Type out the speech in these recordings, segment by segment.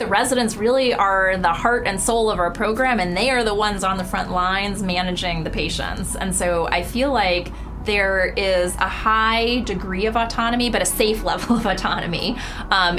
The residents really are the heart and soul of our program, and they are the ones on the front lines managing the patients. And so I feel like there is a high degree of autonomy, but a safe level of autonomy,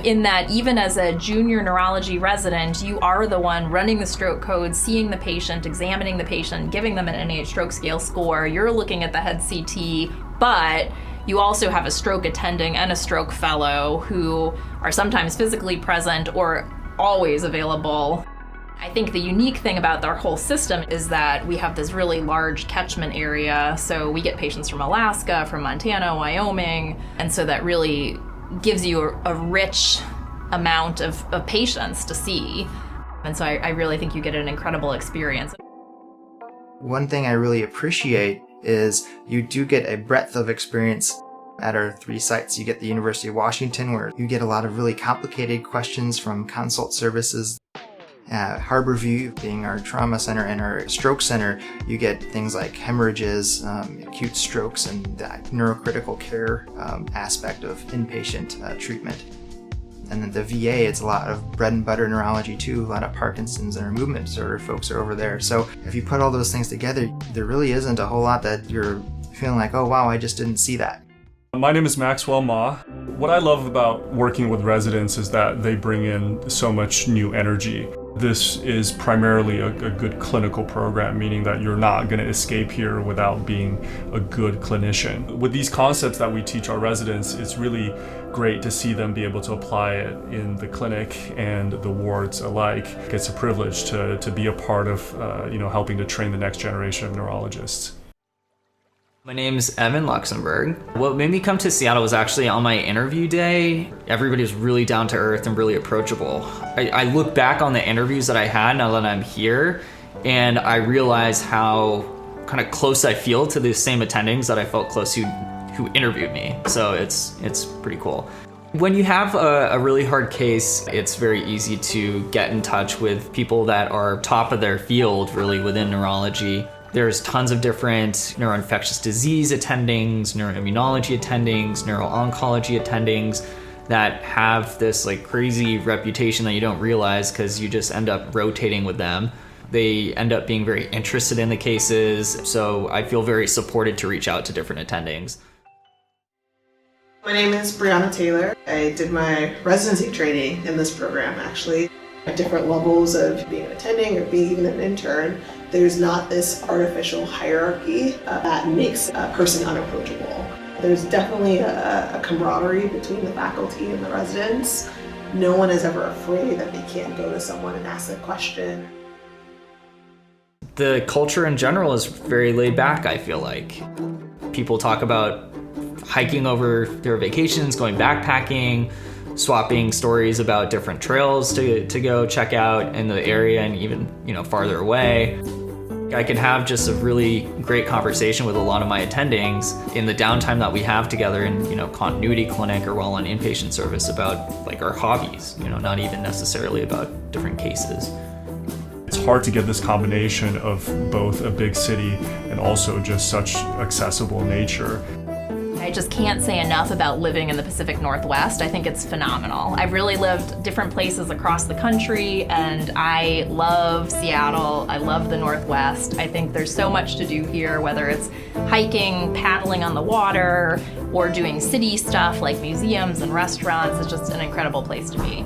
in that even as a junior neurology resident, you are the one running the stroke code, seeing the patient, examining the patient, giving them an NIH stroke scale score. You're looking at the head CT, but you also have a stroke attending and a stroke fellow who are sometimes physically present or always available. I think the unique thing about our whole system is that we have this really large catchment area. So we get patients from Alaska, from Montana, Wyoming, and so that really gives you a rich amount of patients to see. And so I really think you get an incredible experience. One thing I really appreciate is you do get a breadth of experience at our 3 sites. You get the University of Washington, where you get a lot of really complicated questions from consult services. Harborview, being our trauma center and our stroke center, you get things like hemorrhages, acute strokes, and that neurocritical care aspect of inpatient treatment. And then the VA, it's a lot of bread and butter neurology too, a lot of Parkinson's and movement disorder folks are over there. So if you put all those things together, there really isn't a whole lot that you're feeling like, oh wow, I just didn't see that. My name is Maxwell Ma. What I love about working with residents is that they bring in so much new energy. This is primarily a good clinical program, meaning that you're not going to escape here without being a good clinician. With these concepts that we teach our residents, it's really great to see them be able to apply it in the clinic and the wards alike. It's a privilege to be a part of helping to train the next generation of neurologists. My name's Evan Luxembourg. What made me come to Seattle was actually on my interview day. Everybody was really down to earth and really approachable. I look back on the interviews that I had now that I'm here, and I realize how kind of close I feel to the same attendings that I felt close to who interviewed me. So it's pretty cool. When you have a really hard case, it's very easy to get in touch with people that are top of their field really within neurology. There's tons of different neuroinfectious disease attendings, neuroimmunology attendings, neuro-oncology attendings that have this like crazy reputation that you don't realize because you just end up rotating with them. They end up being very interested in the cases, so I feel very supported to reach out to different attendings. My name is Brianna Taylor. I did my residency training in this program actually. At different levels of being an attending or being even an intern, there's not this artificial hierarchy that makes a person unapproachable. There's definitely a camaraderie between the faculty and the residents. No one is ever afraid that they can't go to someone and ask a question. The culture in general is very laid back, I feel like. People talk about hiking over their vacations, going backpacking, swapping stories about different trails to go check out in the area and even farther away. I can have just a really great conversation with a lot of my attendings in the downtime that we have together in continuity clinic or while on inpatient service about like our hobbies, not even necessarily about different cases. It's hard to get this combination of both a big city and also just such accessible nature. I just can't say enough about living in the Pacific Northwest. I think it's phenomenal. I've really lived different places across the country, and I love Seattle. I love the Northwest. I think there's so much to do here, whether it's hiking, paddling on the water, or doing city stuff like museums and restaurants. It's just an incredible place to be.